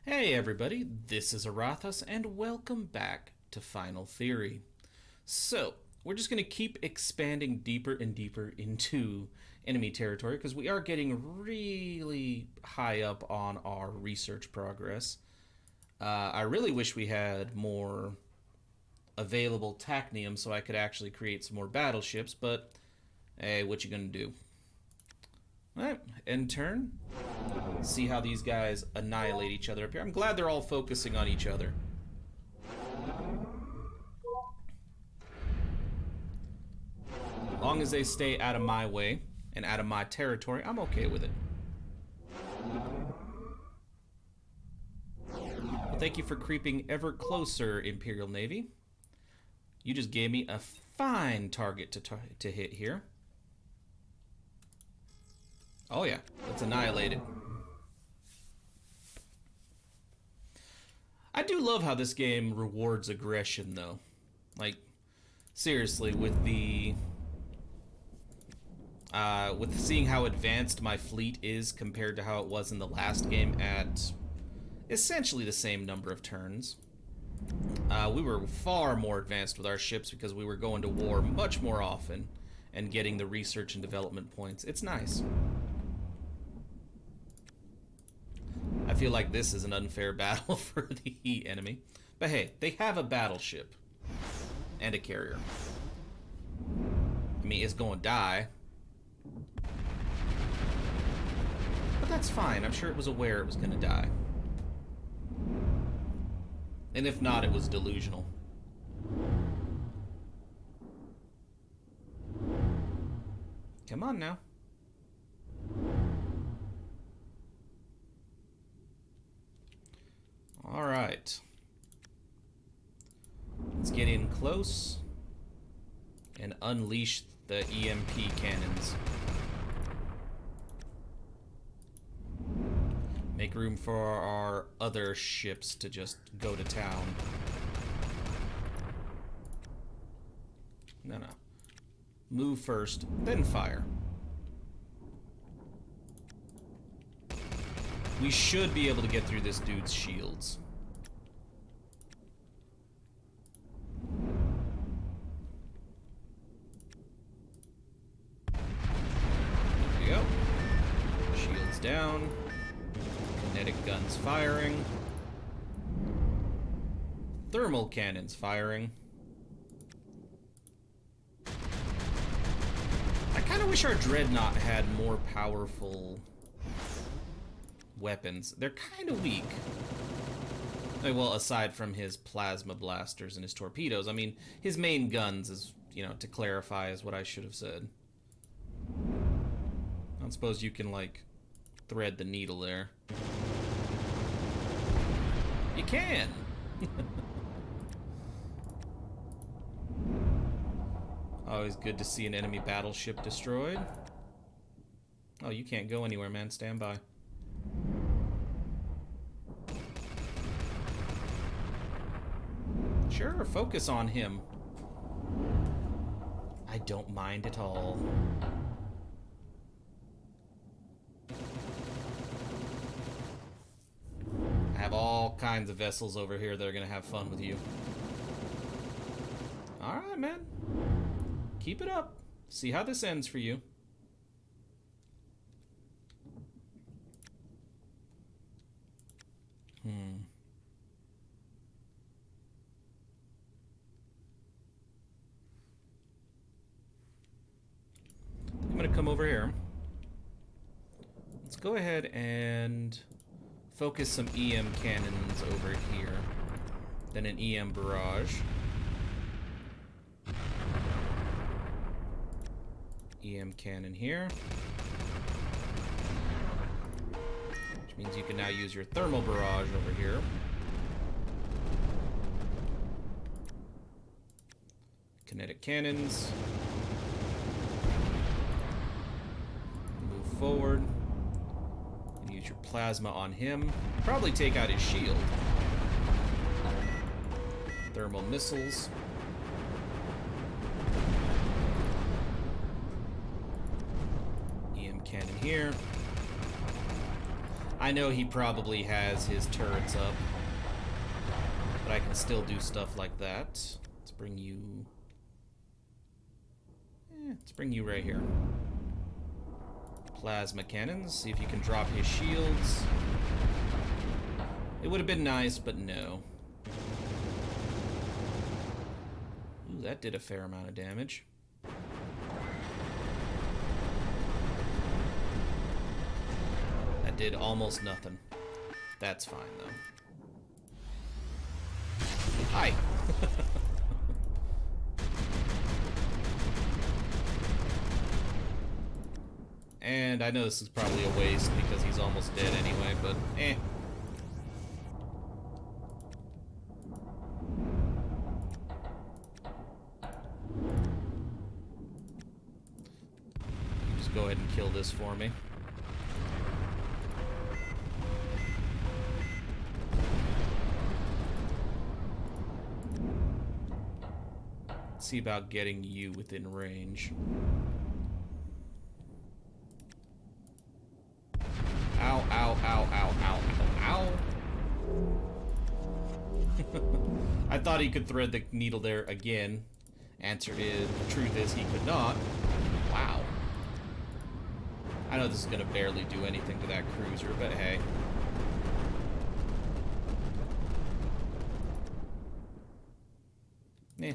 Hey everybody, this is Aurathas, and welcome back to Final Theory. So, we're just going to keep expanding deeper and deeper into enemy territory because we are getting really high up on our research progress. I really wish we had more available tacnium so I could actually create some more battleships, but hey, what you gonna do? Alright, end turn. See how these guys annihilate each other up here. I'm glad they're all focusing on each other. As long as they stay out of my way and out of my territory, I'm okay with it. Well, thank you for creeping ever closer, Imperial Navy. You just gave me a fine target to hit here. Oh yeah, let's annihilate it. I do love how this game rewards aggression, though. Like, seriously, with seeing how advanced my fleet is compared to how it was in the last game at essentially the same number of turns. We were far more advanced with our ships because we were going to war much more often and getting the research and development points. It's nice. I feel like this is an unfair battle for the enemy. But hey, they have a battleship and a carrier. I mean, it's going to die. But that's fine. I'm sure it was aware it was going to die. And if not, it was delusional. Come on now. Alright. Let's get in close and unleash the EMP cannons. Make room for our other ships to just go to town. No. Move first, then fire. We should be able to get through this dude's shields. There we go. Shields down. Kinetic guns firing. Thermal cannons firing. I kind of wish our Dreadnought had more powerful weapons. They're kind of weak. Well, aside from his plasma blasters and his torpedoes. I mean, his main guns, is, you know, to clarify, is what I should have said. I don't suppose you can, like, thread the needle there. You can! Always good to see an enemy battleship destroyed. Oh, you can't go anywhere, man. Stand by. Sure, focus on him. I don't mind at all. I have all kinds of vessels over here that are gonna have fun with you. Alright, man. Keep it up. See how this ends for you. I'm gonna come over here. Let's go ahead and focus some EM cannons over here. Then an EM barrage. EM cannon here. Which means you can now use your thermal barrage over here. Kinetic cannons. Move forward. And use your plasma on him. Probably take out his shield. Thermal missiles. EM cannon here. I know he probably has his turrets up, but I can still do stuff like that. Let's bring you... let's bring you right here. Plasma cannons. See if you can drop his shields. It would have been nice, but no. Ooh, that did a fair amount of damage. That did almost nothing. That's fine, though. Hi! And I know this is probably a waste because he's almost dead anyway, but eh. Just go ahead and kill this for me. Let's see about getting you within range. Ow, ow, ow, ow, ow, ow, ow. I thought he could thread the needle there again. Answer is, the truth is he could not. Wow. I know this is gonna barely do anything to that cruiser, but hey. Eh.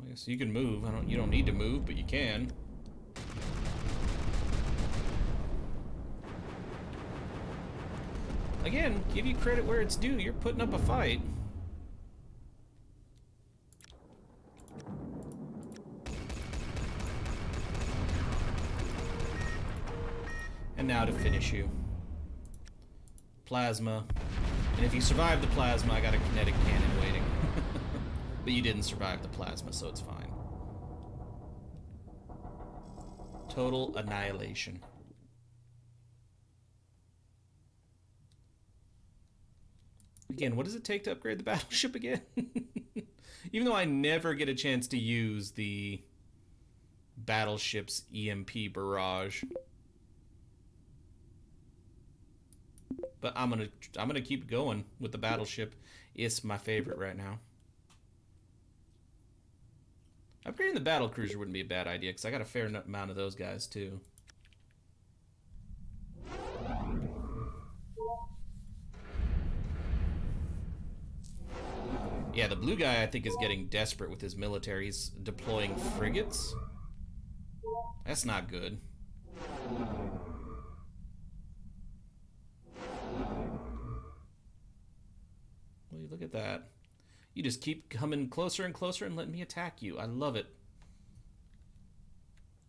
I guess you can move. You don't need to move, but you can. Again, give you credit where it's due. You're putting up a fight. And now to finish you. Plasma. And if you survive the plasma, I got a kinetic cannon waiting. But you didn't survive the plasma, so it's fine. Total annihilation. Again, what does it take to upgrade the battleship again? Even though I never get a chance to use the battleship's EMP barrage. But I'm gonna keep going with the battleship. It's my favorite right now. Upgrading the battle cruiser wouldn't be a bad idea because I got a fair amount of those guys too. Yeah, the blue guy I think is getting desperate with his military. He's deploying frigates. That's not good. Well, look at that. You just keep coming closer and closer and letting me attack you. I love it.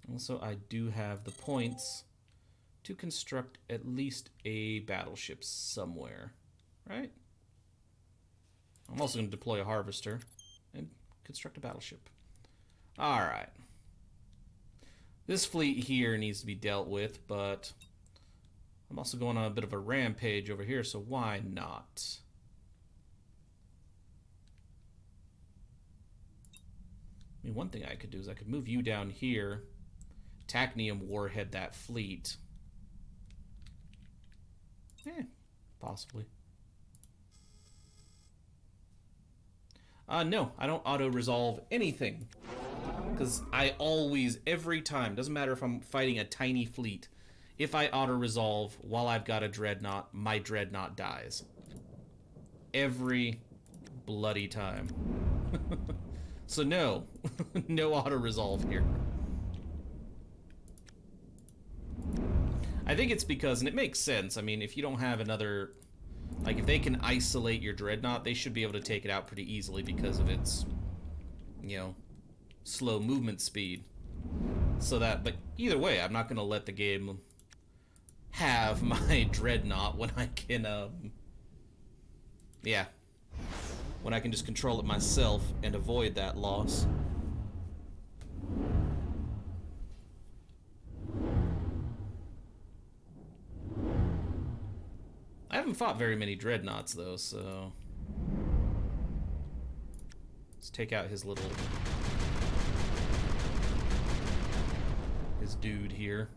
Also, I do have the points to construct at least a battleship somewhere, right? I'm also going to deploy a harvester and construct a battleship. All right. This fleet here needs to be dealt with, but I'm also going on a bit of a rampage over here, so why not? I mean, one thing I could do is I could move you down here, Tachnium warhead that fleet. Possibly. No, I don't auto-resolve anything. Because I always, every time, doesn't matter if I'm fighting a tiny fleet, if I auto-resolve while I've got a dreadnought, my dreadnought dies. Every bloody time. So no, no auto-resolve here. I think it's because, and it makes sense, I mean, if you don't have another, like if they can isolate your dreadnought, they should be able to take it out pretty easily because of its, you know, slow movement speed. So that, but either way, I'm not going to let the game have my dreadnought when I can, yeah. When I can just control it myself and avoid that loss. I haven't fought very many dreadnoughts though, so let's take out his little dude here.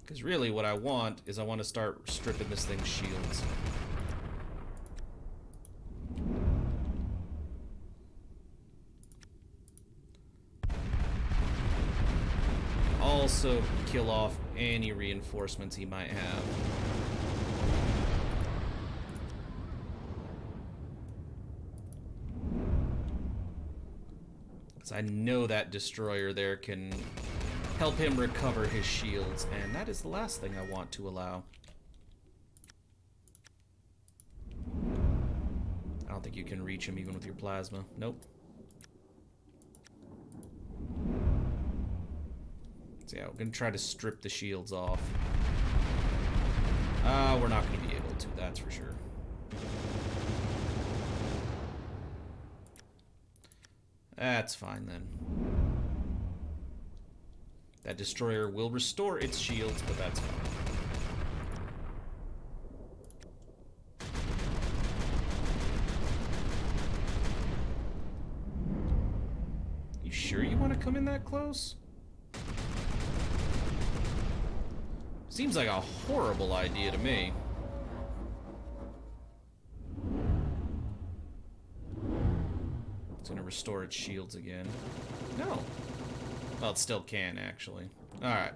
Because really what I want is I want to start stripping this thing's shields. Also kill off any reinforcements he might have. Because I know that destroyer there can help him recover his shields, and that is the last thing I want to allow. I don't think you can reach him even with your plasma. Nope. So yeah, we're gonna try to strip the shields off. We're not gonna be able to, that's for sure. That's fine then. That destroyer will restore its shields, but that's fine. You sure you want to come in that close? Seems like a horrible idea to me. It's gonna restore its shields again. No. Well, it still can, actually. Alright.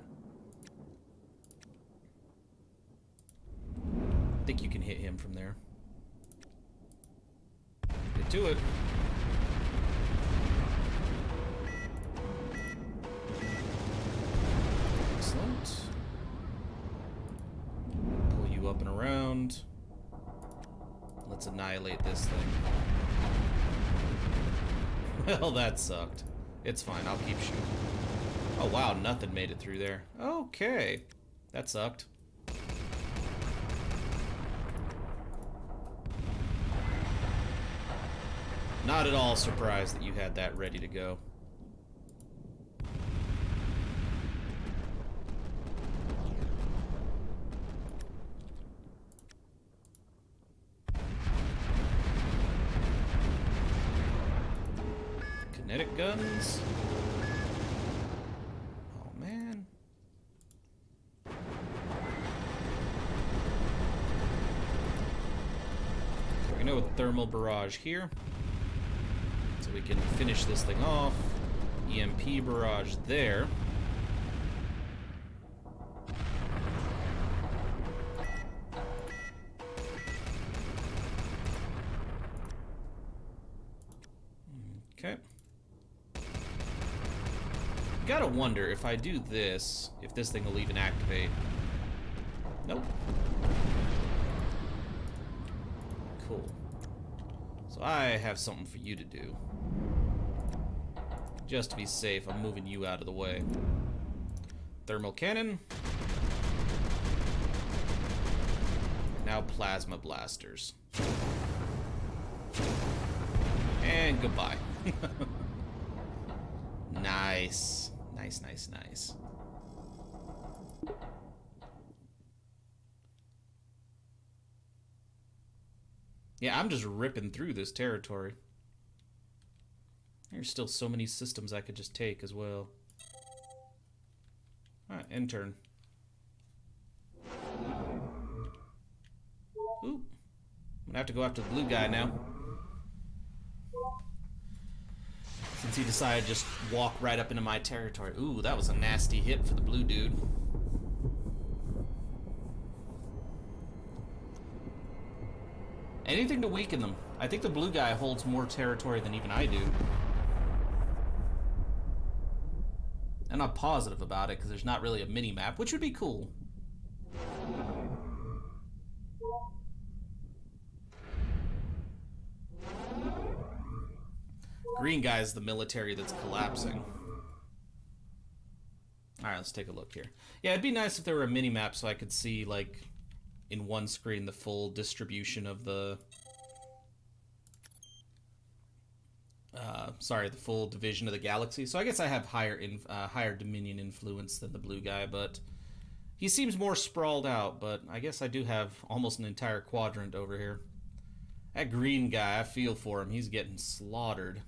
I think you can hit him from there. Get to it. Excellent. Pull you up and around. Let's annihilate this thing. Well, that sucked. It's fine, I'll keep shooting. Oh wow, nothing made it through there. Okay. That sucked. Not at all surprised that you had that ready to go. Kinetic guns. Oh man. So we know with thermal barrage here. So we can finish this thing off. EMP barrage there. Okay. Gotta wonder if I do this, if this thing will even activate. Nope. Cool. So I have something for you to do. Just to be safe, I'm moving you out of the way. Thermal cannon. Now plasma blasters. And goodbye. Nice. Nice, nice, nice. Yeah, I'm just ripping through this territory. There's still so many systems I could just take as well. Alright, end turn. Oop. I'm gonna have to go after the blue guy now. Since he decided to just walk right up into my territory. Ooh, that was a nasty hit for the blue dude. Anything to weaken them. I think the blue guy holds more territory than even I do. I'm not positive about it because there's not really a mini-map, which would be cool. Green guy is the military that's collapsing. Alright, let's take a look here. Yeah, it'd be nice if there were a mini-map so I could see, like, in one screen the full distribution of the... the full division of the galaxy. So I guess I have higher Dominion influence than the blue guy, but he seems more sprawled out, but I guess I do have almost an entire quadrant over here. That green guy, I feel for him. He's getting slaughtered.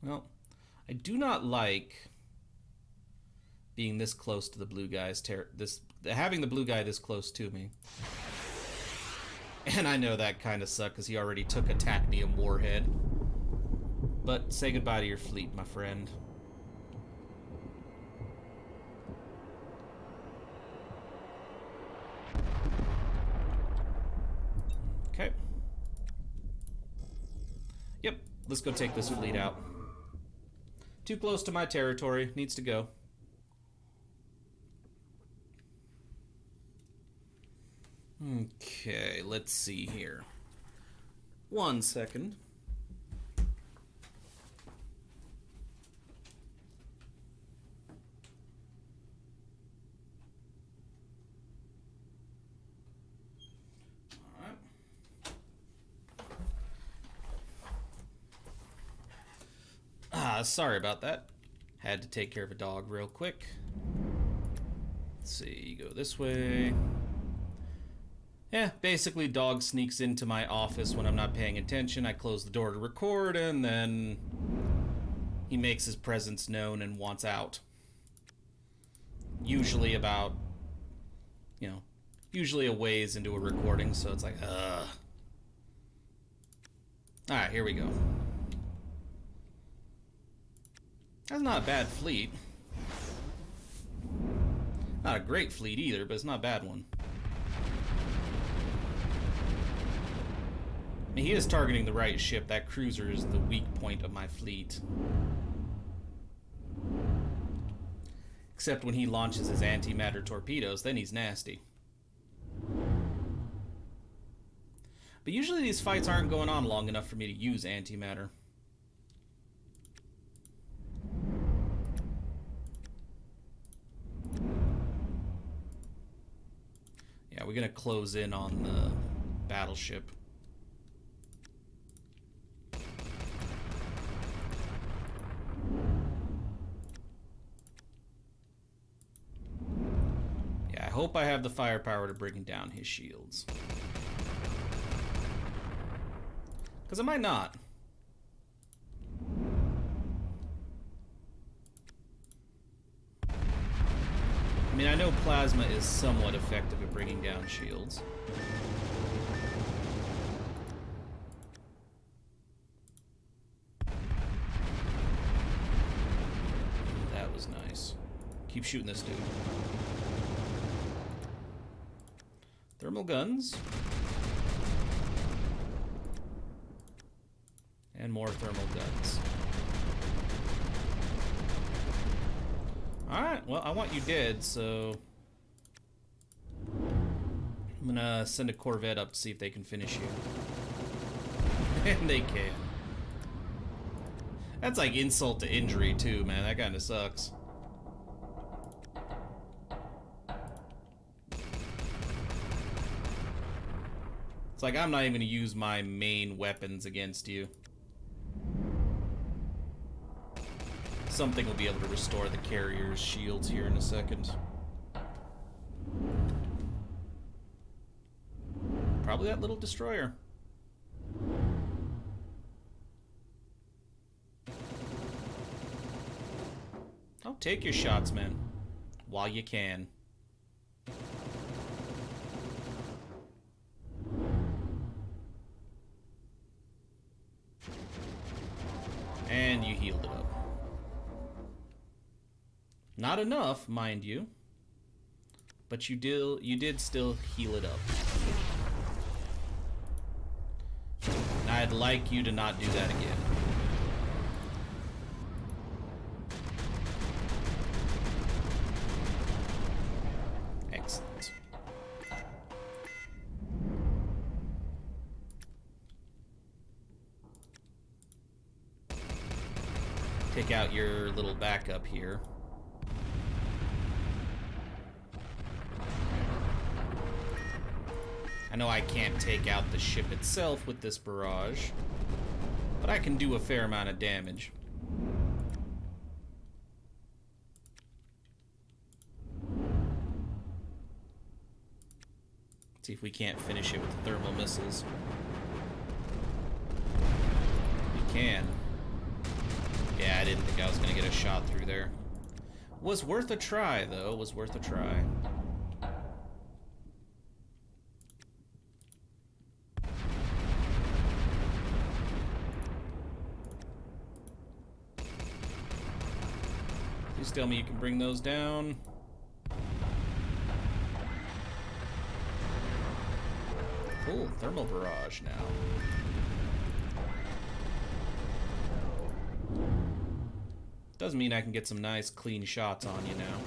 Well, I do not like being this close to the blue guys, having the blue guy this close to me. And I know that kind of sucked because he already took a tactium warhead. But say goodbye to your fleet, my friend. Okay. Yep, let's go take this fleet out. Too close to my territory, needs to go. Okay, let's see here. 1 second. Sorry about that. Had to take care of a dog real quick. Let's see, go this way. Yeah, basically dog sneaks into my office when I'm not paying attention. I close the door to record, and then he makes his presence known and wants out. Usually about, usually a ways into a recording, so it's like, ugh. Alright, here we go. That's not a bad fleet. Not a great fleet either, but it's not a bad one. I mean, he is targeting the right ship. That cruiser is the weak point of my fleet. Except when he launches his antimatter torpedoes, then he's nasty. But usually these fights aren't going on long enough for me to use antimatter. Yeah, we're gonna close in on the battleship. Yeah, I hope I have the firepower to bring down his shields. Because I might not. I mean, I know plasma is somewhat effective at bringing down shields. That was nice. Keep shooting this dude. Thermal guns. And more thermal guns. Alright, well, I want you dead, so I'm gonna send a Corvette up to see if they can finish you. And they can. That's like insult to injury, too, man. That kinda sucks. It's like I'm not even gonna use my main weapons against you. Something will be able to restore the carrier's shields here in a second. Probably that little destroyer. Oh, take your shots, man. While you can. And you healed it up. Not enough, mind you, but you did still heal it up. And I'd like you to not do that again. Excellent. Take out your little backup here. I know I can't take out the ship itself with this barrage, but I can do a fair amount of damage. See if we can't finish it with the thermal missiles. We can. Yeah, I didn't think I was going to get a shot through there. Was worth a try, though. Was worth a try. Please tell me you can bring those down. Cool, thermal barrage now. Does mean I can get some nice, clean shots on you now.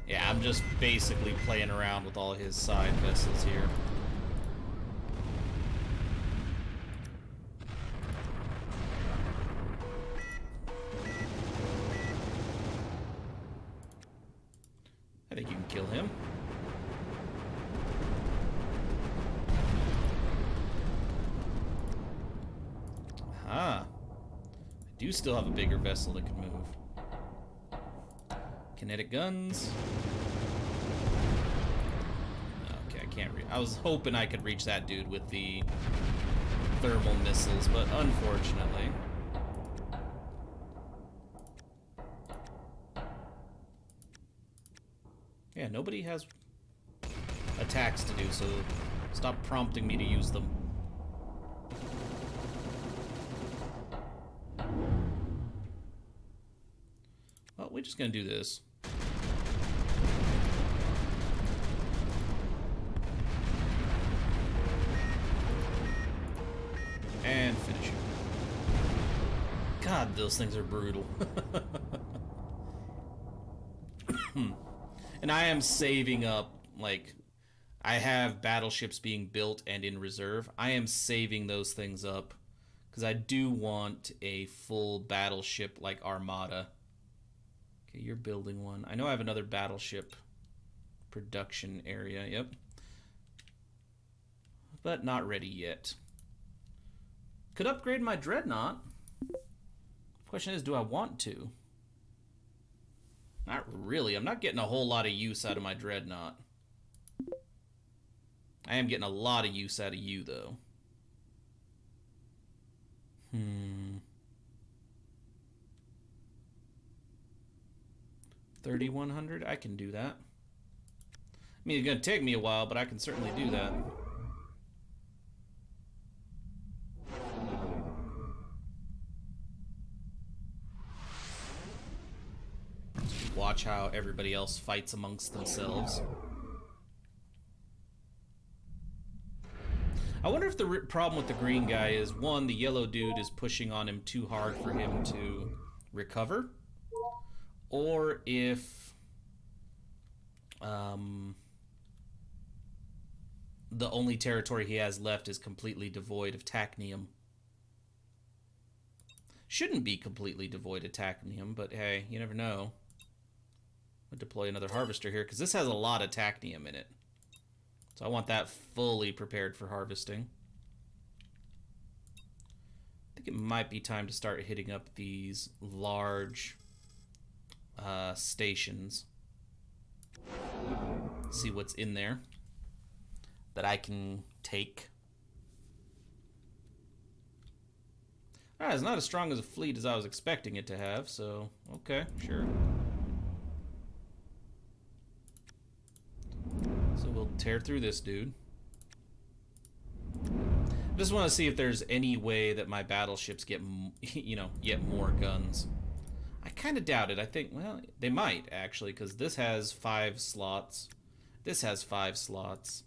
Yeah, I'm just basically playing around with all his side vessels here. I think you can kill him. Ah. I do still have a bigger vessel that can move. Kinetic guns. Okay, I can't reach. I was hoping I could reach that dude with the thermal missiles, but unfortunately. Yeah, nobody has attacks to do, so stop prompting me to use them. Well, we're just gonna do this. And finish it. God, those things are brutal. And I am saving up, like, I have battleships being built and in reserve. I am saving those things up because I do want a full battleship like armada. Okay, you're building one. I know I have another battleship production area, yep. But not ready yet. Could upgrade my dreadnought. Question is, do I want to? Not really. I'm not getting a whole lot of use out of my dreadnought. I am getting a lot of use out of you, though. 3,100? I can do that. I mean, it's going to take me a while, but I can certainly do that. Watch how everybody else fights amongst themselves. I wonder if the problem with the green guy is, one, the yellow dude is pushing on him too hard for him to recover, or if the only territory he has left is completely devoid of tachnium. Shouldn't be completely devoid of tachnium, but hey, you never know. I'll deploy another harvester here, because this has a lot of tachnium in it. So I want that fully prepared for harvesting. I think it might be time to start hitting up these large stations. See what's in there that I can take. Ah, it's not as strong as a fleet as I was expecting it to have, so okay, sure. So we'll tear through this dude. Just want to see if there's any way that my battleships get, you know, get more guns. I kind of doubt it. I think, well, they might actually, because this has 5 slots. This has 5 slots.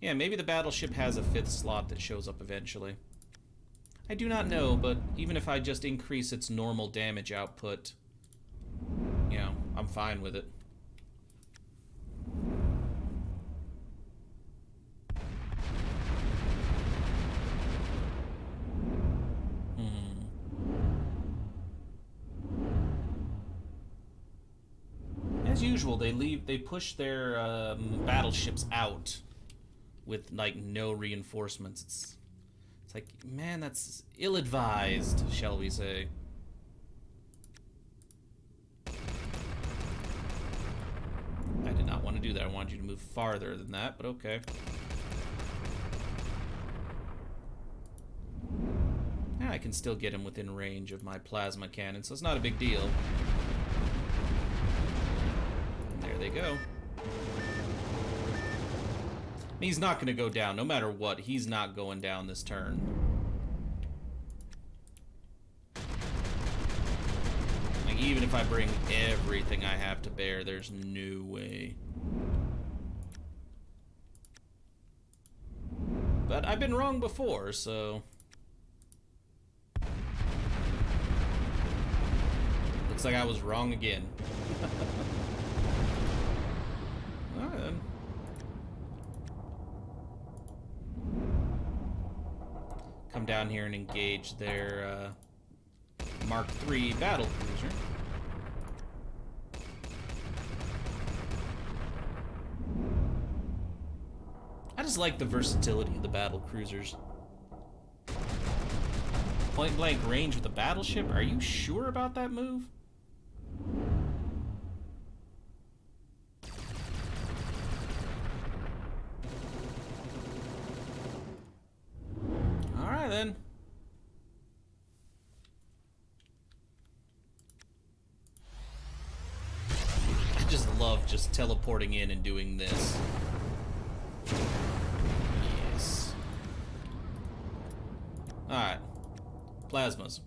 Yeah, maybe the battleship has a 5th slot that shows up eventually. I do not know, but even if I just increase its normal damage output, you know, I'm fine with it. As usual, they push their battleships out with like no reinforcements. It's like, man, that's ill-advised, shall we say. I did not want to do that. I wanted you to move farther than that, but okay. can still get him within range of my plasma cannon, so it's not a big deal. And there they go. He's not going to go down. No matter what, he's not going down this turn. Like, even if I bring everything I have to bear, there's no way. But I've been wrong before, so... Looks like I was wrong again. Alright then. Come down here and engage their Mark III battle cruiser. I just like the versatility of the battle cruisers. Point blank range with a battleship? Are you sure about that move? Alright then. I just love just teleporting in and doing this. Yes. Alright. Plasmas.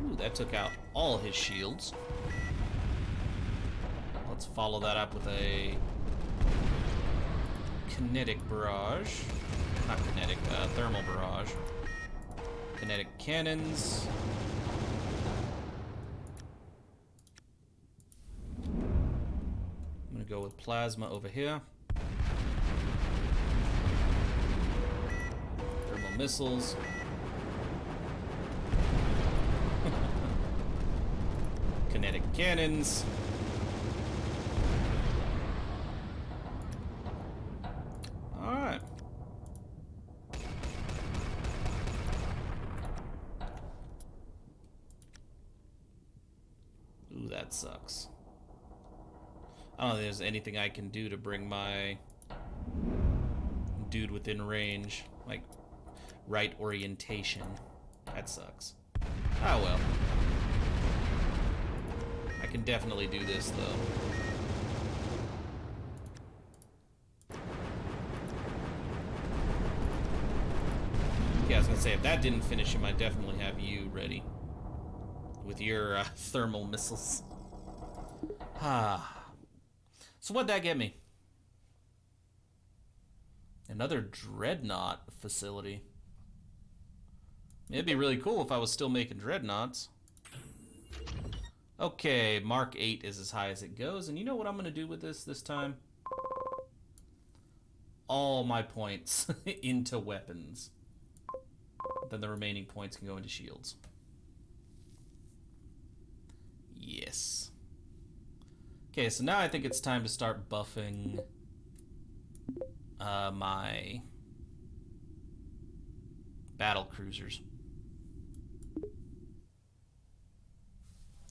Ooh, that took out all his shields. Let's follow that up with a kinetic barrage. Not kinetic, thermal barrage. Kinetic cannons. I'm gonna go with plasma over here. Thermal missiles. Kinetic cannons. Alright. Ooh, that sucks. I don't think there's anything I can do to bring my dude within range. Like, right orientation. That sucks. Ah, well. I can definitely do this, though. Yeah, I was gonna say, if that didn't finish him, I'd definitely have you ready. With your thermal missiles. Ah. So what'd that get me? Another dreadnought facility. It'd be really cool if I was still making dreadnoughts. Okay, Mark 8 is as high as it goes, and you know what I'm going to do with this time? All my points into weapons. Then the remaining points can go into shields. Yes. Okay, so now I think it's time to start buffing my battle cruisers.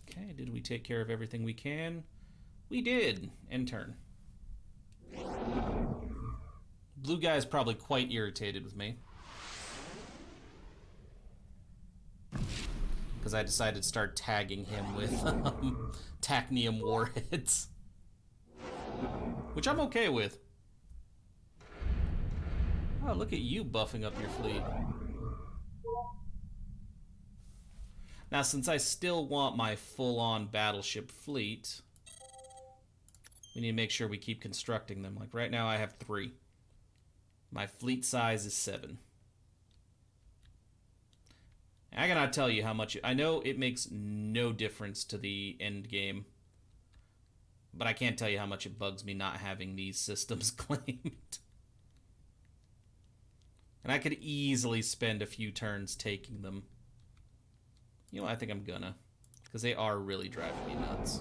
Okay, did we take care of everything we can? We did. End turn. Blue guy's probably quite irritated with me. Because I decided to start tagging him with tachnium warheads. Which I'm okay with. Oh, look at you buffing up your fleet. Now, since I still want my full-on battleship fleet, we need to make sure we keep constructing them. Like, right now I have 3. My fleet size is 7. I cannot tell you how much... I know it makes no difference to the end game, but I can't tell you how much it bugs me not having these systems claimed. And I could easily spend a few turns taking them. You know, I think I'm gonna. Because they are really driving me nuts.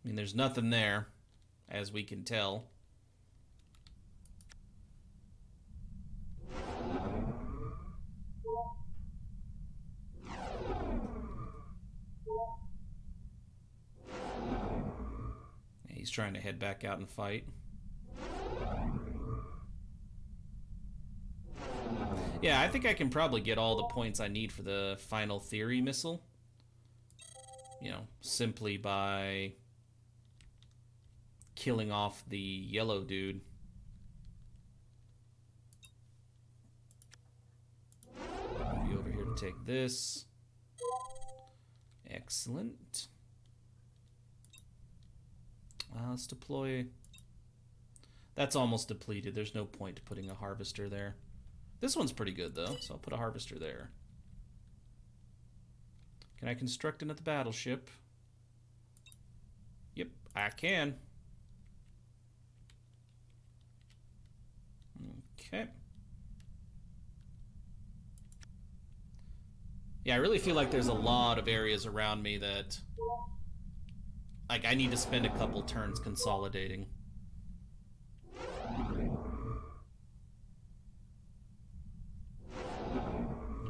I mean, there's nothing there, as we can tell. He's trying to head back out and fight. Yeah, I think I can probably get all the points I need for the final theory missile. You know, simply by killing off the yellow dude. Move you over here to take this. Excellent. Let's deploy. That's almost depleted. There's no point to putting a harvester there. This one's pretty good, though, so I'll put a harvester there. Can I construct another battleship? Yep, I can. Okay. Yeah, I really feel like there's a lot of areas around me that, like, I need to spend a couple turns consolidating.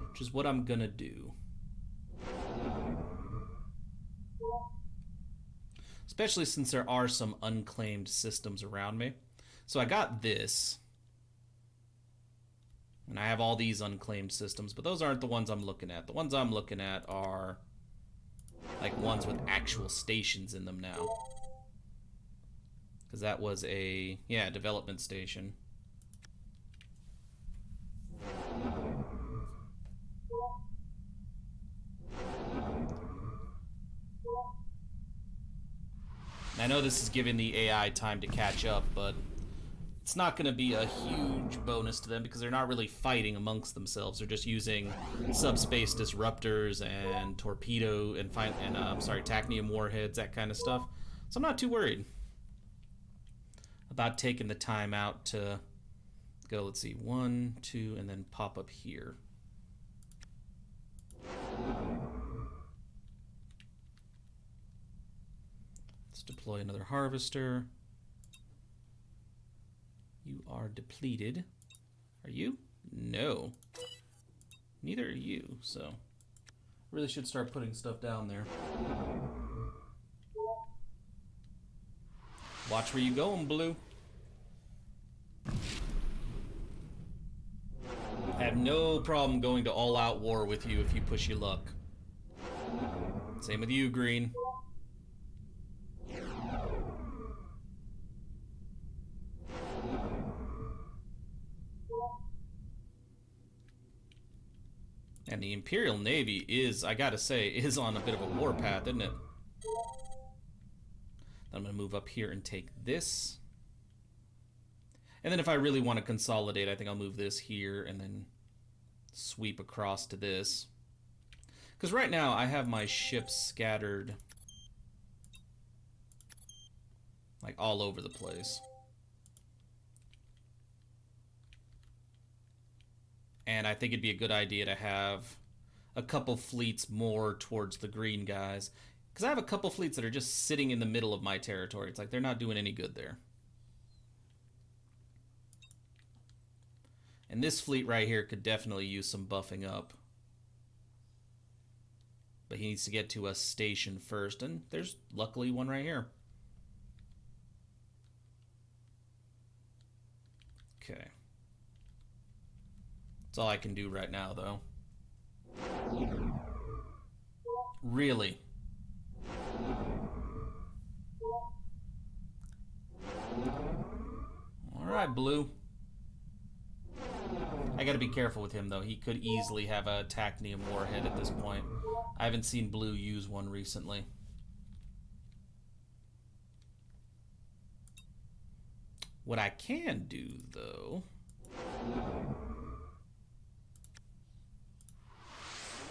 Which is what I'm gonna do. Especially since there are some unclaimed systems around me. So I got this. And I have all these unclaimed systems, but those aren't the ones I'm looking at. The ones I'm looking at are like ones with actual stations in them now. Because that was a, yeah, development station. I know this is giving the AI time to catch up, but it's not going to be a huge bonus to them because they're not really fighting amongst themselves. They're just using subspace disruptors and torpedo and tactium warheads, that kind of stuff. So I'm not too worried about taking the time out to go, let's see, 1, 2, and then pop up here. Let's deploy another harvester. You are depleted. Are you? No. Neither are you, so really should start putting stuff down there. Watch where you going, Blue. I have no problem going to all-out war with you if you push your luck. Same with you, Green. And the Imperial Navy is, I gotta say, is on a bit of a warpath, isn't it? I'm gonna move up here and take this. And then if I really want to consolidate, I think I'll move this here and then sweep across to this. Because right now I have my ships scattered like all over the place. And I think it'd be a good idea to have a couple fleets more towards the green guys. Because I have a couple fleets that are just sitting in the middle of my territory. It's like they're not doing any good there. And this fleet right here could definitely use some buffing up. But he needs to get to a station first. And there's luckily one right here. Okay. That's all I can do right now, though. Really? Alright, Blue. I gotta be careful with him, though. He could easily have a tactium warhead at this point. I haven't seen Blue use one recently. What I can do, though,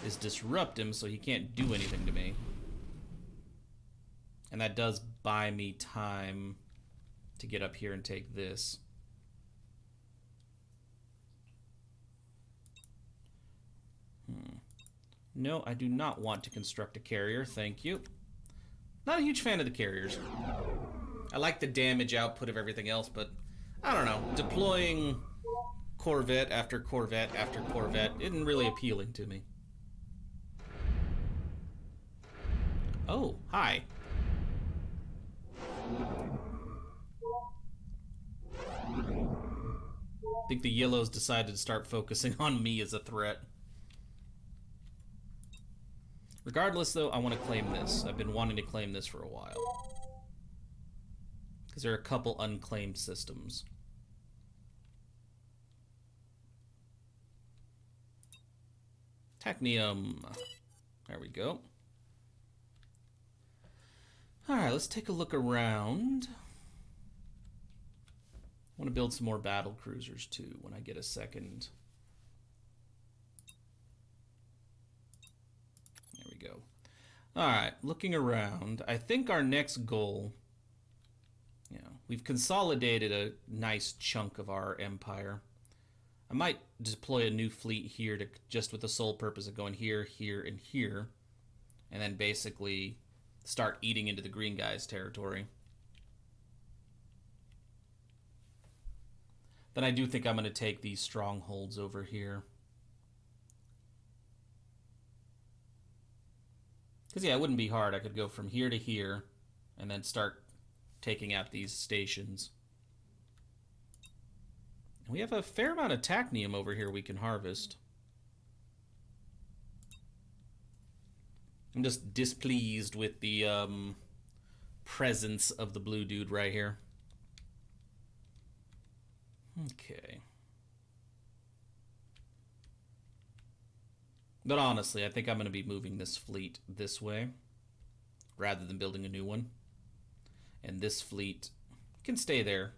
is disrupt him so he can't do anything to me. And that does buy me time to get up here and take this. No, I do not want to construct a carrier, thank you. Not a huge fan of the carriers. I like the damage output of everything else, but I don't know. Deploying Corvette after Corvette after Corvette isn't really appealing to me. Oh, hi. think the yellows decided to start focusing on me as a threat. Regardless, though, I want to claim this. I've been wanting to claim this for a while. Because there are a couple unclaimed systems. Technium. There we go. Alright, let's take a look around. I want to build some more battle cruisers, too, when I get a second. There we go. Alright, looking around. I think our next goal... we've consolidated a nice chunk of our empire. I might deploy a new fleet here to just with the sole purpose of going here, here, and here. And then basically start eating into the green guys' territory. Then I do think I'm going to take these strongholds over here. Because, yeah, it wouldn't be hard. I could go from here to here and then start taking out these stations. We have a fair amount of technium over here we can harvest. I'm just displeased with the presence of the blue dude right here. Okay. But honestly, I think I'm going to be moving this fleet this way rather than building a new one. And this fleet can stay there.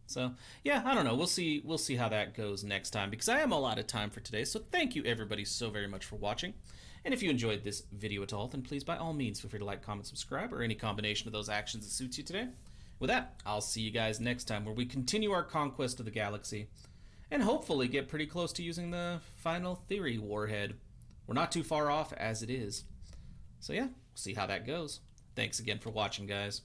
So, yeah, I don't know. We'll see how that goes next time, because I am all out of time for today. So thank you, everybody, so very much for watching. And if you enjoyed this video at all, then please, by all means, feel free to like, comment, subscribe, or any combination of those actions that suits you today. With that, I'll see you guys next time, where we continue our conquest of the galaxy and hopefully get pretty close to using the final theory warhead. We're not too far off as it is. So yeah, we'll see how that goes. Thanks again for watching, guys.